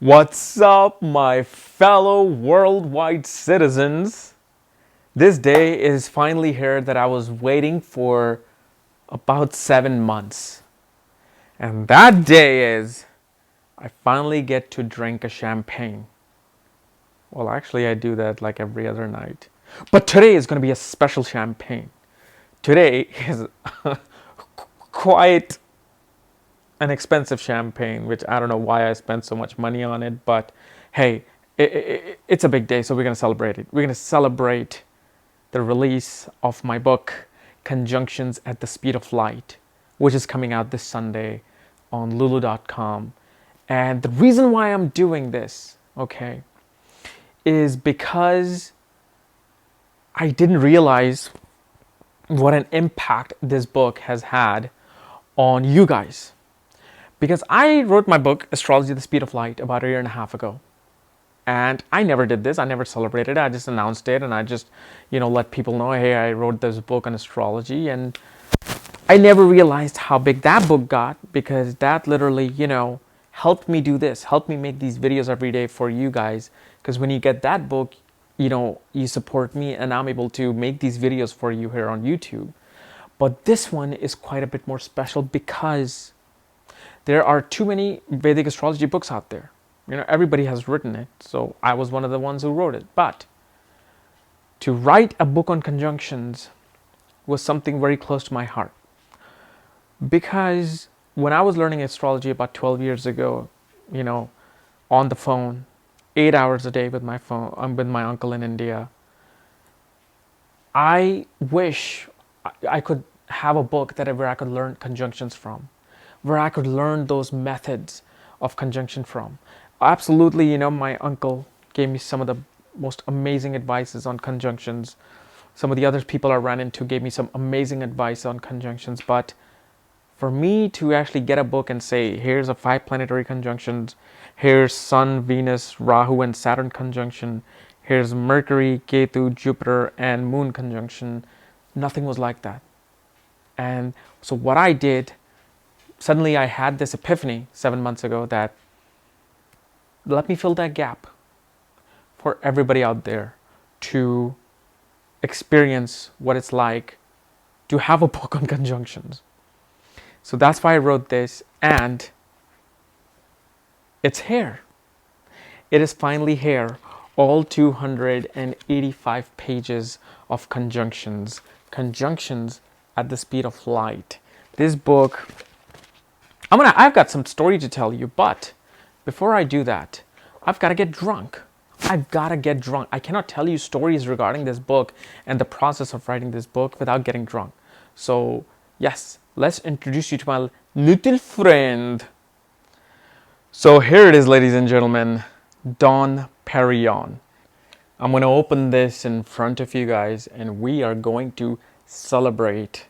What's up, my fellow worldwide citizens? This day is finally here that I was waiting for about 7 months. And that day is I finally get to drink a champagne. Well, actually, I do that like every other night. But today is going to be a special champagne. Today is quite an expensive champagne, which I don't know why I spent so much money on it, but hey, it's a big day, so we're going to celebrate it. We're going to celebrate the release of my book, Conjunctions at the Speed of Light, which is coming out this Sunday on lulu.com. And the reason why I'm doing this, okay, is because I didn't realize what an impact this book has had on you guys. Because I wrote my book, Astrology, the Speed of Light, about a year and a half ago. And I never did this. I never celebrated it. I just announced it and I just, let people know, hey, I wrote this book on astrology. And I never realized how big that book got because that literally, helped me do this, helped me make these videos every day for you guys. Because when you get that book, you support me and I'm able to make these videos for you here on YouTube. But this one is quite a bit more special because there are too many Vedic astrology books out there. Everybody has written it, so I was one of the ones who wrote it. But to write a book on conjunctions was something very close to my heart. Because when I was learning astrology about 12 years ago, on the phone, 8 hours a day with my phone, I'm with my uncle in India, I wish I could have a book where I could learn conjunctions from, where I could learn those methods of conjunction from. Absolutely, my uncle gave me some of the most amazing advices on conjunctions. Some of the other people I ran into gave me some amazing advice on conjunctions. But for me to actually get a book and say, here's a 5 planetary conjunctions, here's Sun, Venus, Rahu, and Saturn conjunction, here's Mercury, Ketu, Jupiter, and Moon conjunction, nothing was like that. And so what I did, suddenly I had this epiphany 7 months ago that let me fill that gap for everybody out there to experience what it's like to have a book on conjunctions. So that's why I wrote this, and it's here. It is finally here. All 285 pages of conjunctions at the speed of light. This book, I've got some story to tell you, but before I do that, I've got to get drunk. I cannot tell you stories regarding this book and the process of writing this book without getting drunk. So, yes, let's introduce you to my little friend. So here it is, ladies and gentlemen, Dom Perignon. I'm going to open this in front of you guys and we are going to celebrate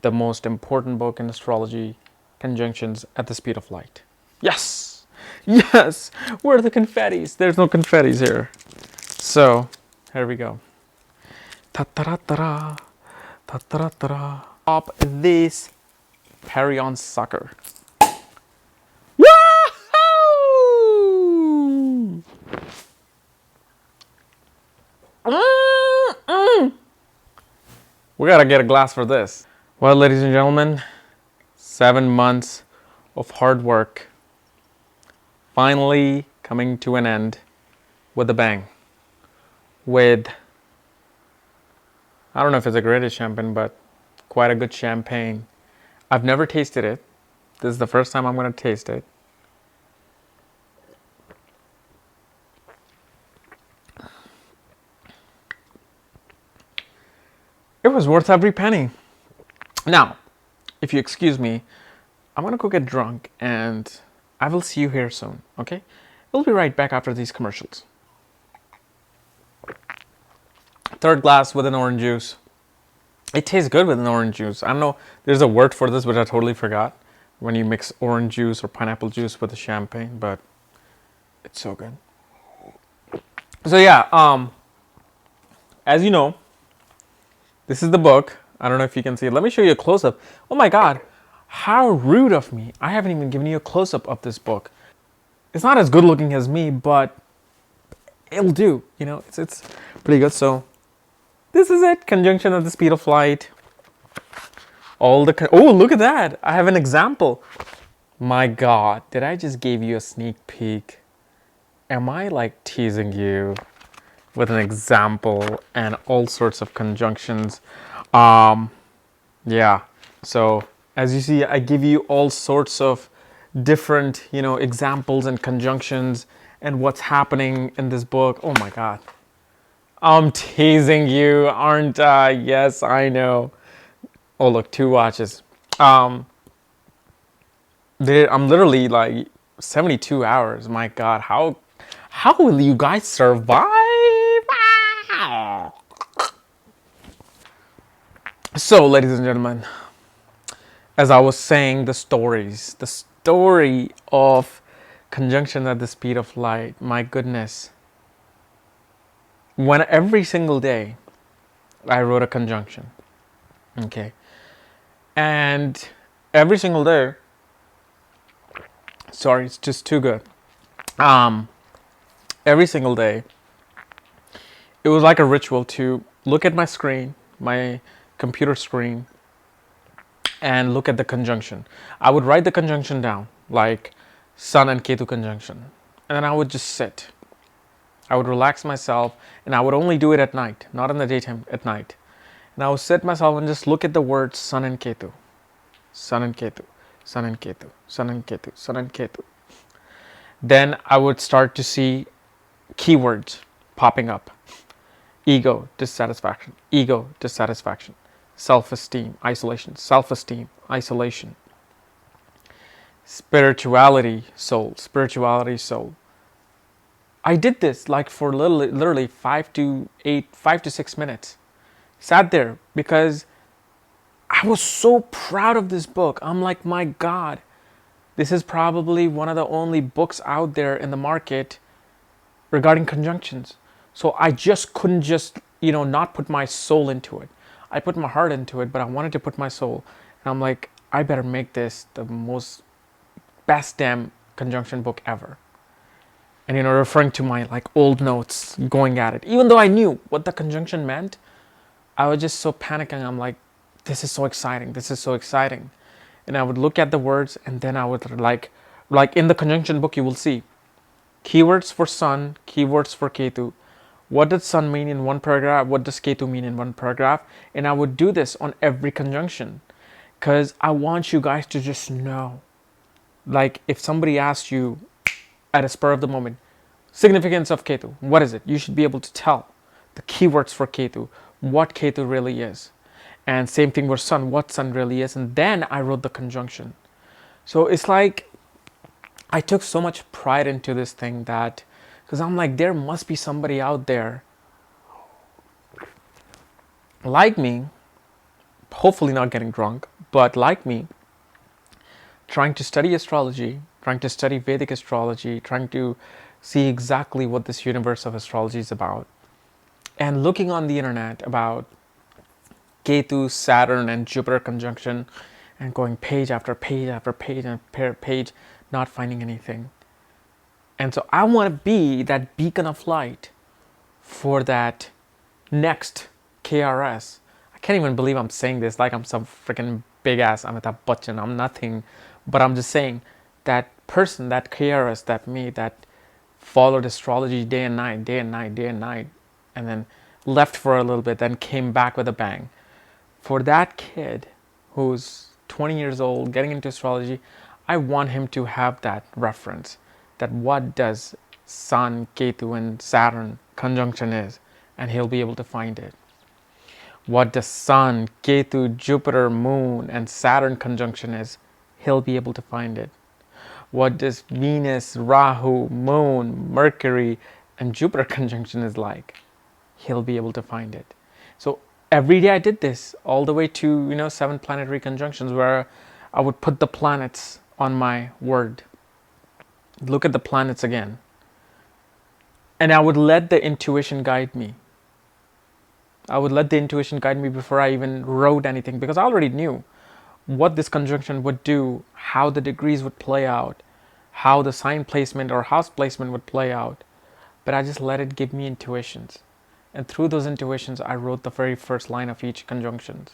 the most important book in astrology, Conjunctions at the Speed of Light. Yes! Yes! Where are the confettis? There's no confettis here. So, here we go. Ta-ta-ra-ta-ra. Ta-ta-ra-ta-ra. Pop this Perignon sucker. Woohoo! We gotta get a glass for this. Well, ladies and gentlemen, 7 months of hard work finally coming to an end with a bang. With, I don't know if it's the greatest champagne, but quite a good champagne. I've never tasted it. This is the first time I'm going to taste it. It was worth every penny. Now, if you excuse me, I'm going to go get drunk and I will see you here soon, okay? We'll be right back after these commercials. Third glass with an orange juice. It tastes good with an orange juice. I don't know, there's a word for this which I totally forgot. When you mix orange juice or pineapple juice with a champagne, but it's so good. So yeah, as you know, this is the book. I don't know if you can see it. Let me show you a close-up. Oh my God, how rude of me. I haven't even given you a close-up of this book. It's not as good looking as me, but it'll do. It's pretty good. So this is it. Conjunction at the speed of light. Oh, look at that! I have an example. My God, did I just give you a sneak peek? Am I like teasing you with an example and all sorts of conjunctions? Yeah. So as you see, I give you all sorts of different, examples and conjunctions and what's happening in this book. Oh my God. I'm teasing you, aren't I? Yes, I know. Oh, look, 2 watches. Um, I'm literally like 72 hours. My God, how will you guys survive? Ah! So, ladies and gentlemen, as I was saying, the story of conjunction at the speed of light. My goodness. When every single day I wrote a conjunction, okay, and every single day, sorry, it's just too good. Um, every single day, it was like a ritual to look at my screen, my computer screen, and look at the conjunction. I would write the conjunction down, like Sun and Ketu conjunction, and then I would just sit. I would relax myself, and I would only do it at night, not in the daytime, at night. And I would sit myself and just look at the words Sun and Ketu, Sun and Ketu, Sun and Ketu, Sun and Ketu, Sun and Ketu. Then I would start to see keywords popping up. Ego, dissatisfaction, self-esteem, isolation, spirituality, soul. I did this like for literally 5 to 6 minutes. Sat there because I was so proud of this book. I'm like, my God, this is probably one of the only books out there in the market regarding conjunctions. So I just couldn't not put my soul into it. I put my heart into it, but I wanted to put my soul. And I'm like, I better make this the most best damn conjunction book ever. And referring to my like old notes, going at it. Even though I knew what the conjunction meant, I was just so panicking. I'm like, this is so exciting. And I would look at the words, and then I would like in the conjunction book, you will see keywords for Sun, keywords for Ketu. What does Sun mean in one paragraph? What does Ketu mean in one paragraph? And I would do this on every conjunction because I want you guys to just know. Like if somebody asks you at a spur of the moment, significance of Ketu, what is it? You should be able to tell the keywords for Ketu, what Ketu really is. And same thing with Sun, what Sun really is. And then I wrote the conjunction. So it's like I took so much pride into this thing that, because I'm like, there must be somebody out there like me, hopefully not getting drunk, but like me, trying to study astrology, trying to study Vedic astrology, trying to see exactly what this universe of astrology is about, and looking on the internet about Ketu, Saturn, and Jupiter conjunction, and going page after page after page and page, not finding anything. And so I want to be that beacon of light for that next KRS. I can't even believe I'm saying this like I'm some freaking big ass Amitabh Bachchan. I'm nothing, but I'm just saying that person, that KRS, that me, that followed astrology day and night, and then left for a little bit, then came back with a bang. For that kid who's 20 years old, getting into astrology, I want him to have that reference, that what does Sun, Ketu, and Saturn conjunction is, and he'll be able to find it. What does Sun, Ketu, Jupiter, Moon, and Saturn conjunction is, he'll be able to find it. What does Venus, Rahu, Moon, Mercury, and Jupiter conjunction is like, he'll be able to find it. So every day I did this, all the way to 7 planetary conjunctions, where I would put the planets on my word, look at the planets again, and I would let the intuition guide me. Before I even wrote anything, because I already knew what this conjunction would do, how the degrees would play out, how the sign placement or house placement would play out, but I just let it give me intuitions. And through those intuitions, I wrote the very first line of each conjunctions.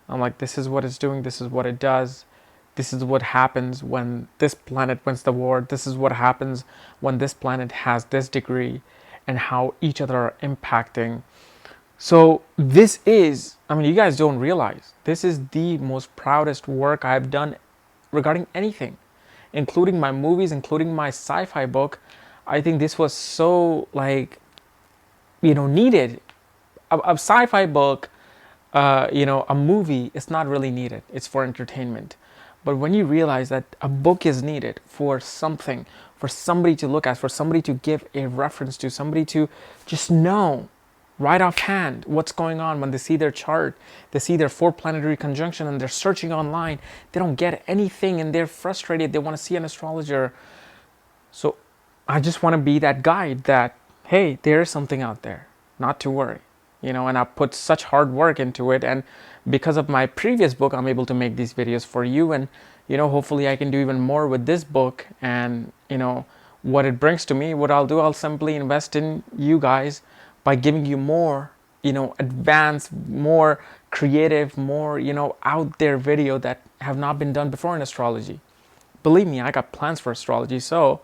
I'm like, this is what it's doing, this is what it does, this is what happens when this planet wins the war, this is what happens when this planet has this degree, and how each other are impacting. So this is, I mean, you guys don't realize, this is the most proudest work I've done regarding anything, including my movies, including my sci-fi book. I think this was so, like, needed. A sci-fi book, a movie is not really needed. It's for entertainment. But when you realize that a book is needed for something, for somebody to look at, for somebody to give a reference to, somebody to just know right offhand what's going on when they see their chart, they see their 4 planetary conjunction and they're searching online, they don't get anything and they're frustrated, they want to see an astrologer. So I just want to be that guide that, hey, there is something out there, not to worry. And I put such hard work into it, and because of my previous book, I'm able to make these videos for you, and hopefully I can do even more with this book. And what it brings to me, what I'll do, I'll simply invest in you guys by giving you more advanced, more creative, more out there video that have not been done before in astrology. Believe me, I got plans for astrology. So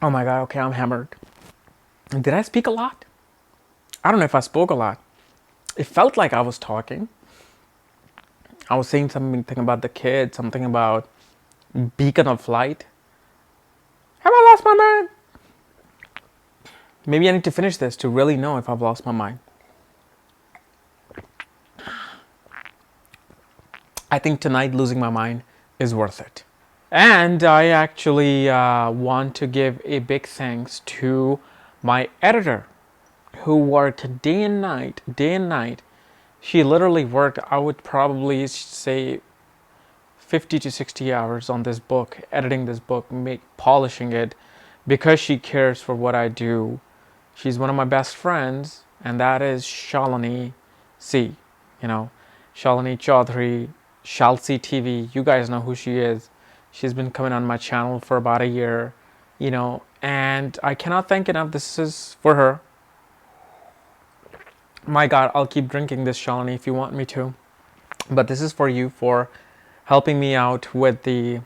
oh my god, okay, I'm hammered. Did I speak a lot? I don't know if I spoke a lot. It felt like I was talking. I was saying something about the kid, something about beacon of light. Have I lost my mind? Maybe I need to finish this to really know if I've lost my mind. I think tonight losing my mind is worth it. And I actually want to give a big thanks to my editor, who worked day and night. She literally worked, I would probably say, 50 to 60 hours on this book, editing this book, polishing it, because she cares for what I do. She's one of my best friends, and that is Shalini C. Shalini Chaudhary, Shalsi TV. You guys know who she is. She's been coming on my channel for about a year, and I cannot thank enough. This is for her. My God, I'll keep drinking this, Shalini, if you want me to. But this is for you, for helping me out with the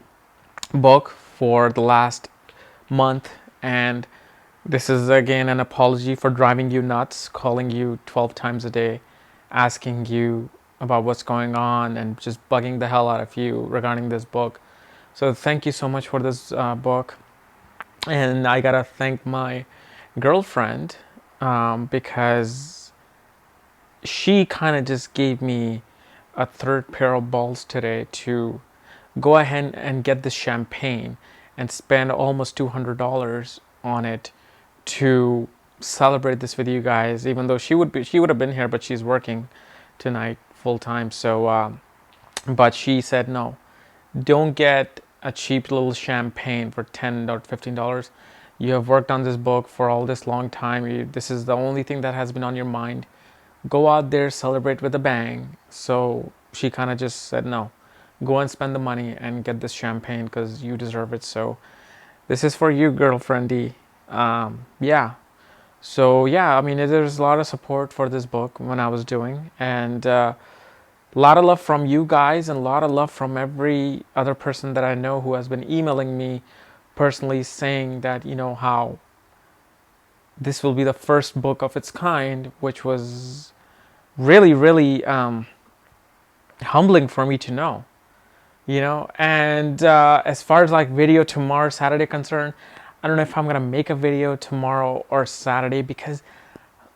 book for the last month. And this is, again, an apology for driving you nuts, calling you 12 times a day, asking you about what's going on, and just bugging the hell out of you regarding this book. So thank you so much for this book. And I gotta thank my girlfriend, because she kind of just gave me a third pair of balls today to go ahead and get this champagne and spend almost $200 on it to celebrate this with you guys. Even though she would have been here, but she's working tonight full time. So, but she said no, don't get a cheap little champagne for $10 or $15. You have worked on this book for all this long time. This is the only thing that has been on your mind. Go out there, celebrate with a bang. So she kind of just said no. Go and spend the money and get this champagne because you deserve it. So this is for you, girlfriendy. Yeah. So yeah, I mean, there's a lot of support for this book when I was doing, and a lot of love from you guys, and a lot of love from every other person that I know who has been emailing me personally saying that, how this will be the first book of its kind, which was really, really humbling for me to know, And as far as like video tomorrow, Saturday concerned, I don't know if I'm gonna make a video tomorrow or Saturday, because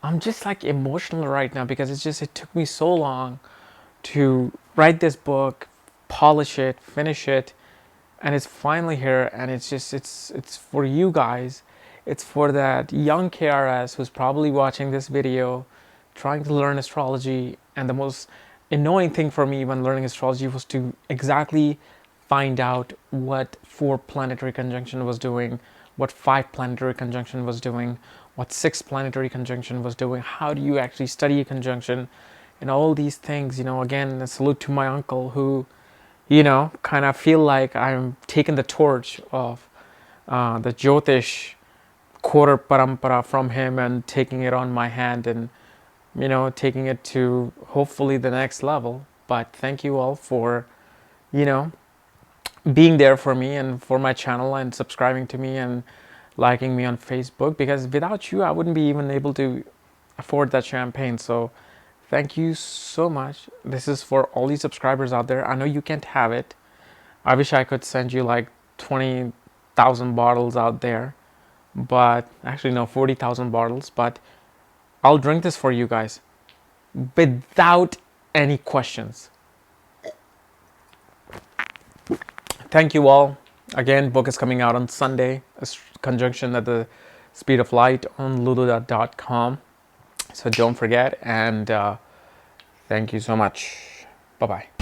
I'm just like emotional right now, because it took me so long to write this book, polish it, finish it, and it's finally here. And it's for you guys. It's for that young KRS who's probably watching this video, trying to learn astrology. And the most annoying thing for me when learning astrology was to exactly find out what 4 planetary conjunction was doing, what 5 planetary conjunction was doing, what 6 planetary conjunction was doing. How do you actually study a conjunction? And all these things, again, a salute to my uncle who, kind of feel like I'm taking the torch of the Jyotish quarter parampara from him and taking it on my hand and, taking it to hopefully the next level. But thank you all for, you know, being there for me and for my channel and subscribing to me and liking me on Facebook, because without you, I wouldn't be even able to afford that champagne. So thank you so much. This is for all these subscribers out there. I know you can't have it. I wish I could send you like 20,000 bottles out there, but actually, no, 40,000 bottles. But I'll drink this for you guys without any questions. Thank you all. Again, book is coming out on Sunday, a conjunction at the speed of light on lulu.com. So don't forget, and thank you so much. Bye-bye.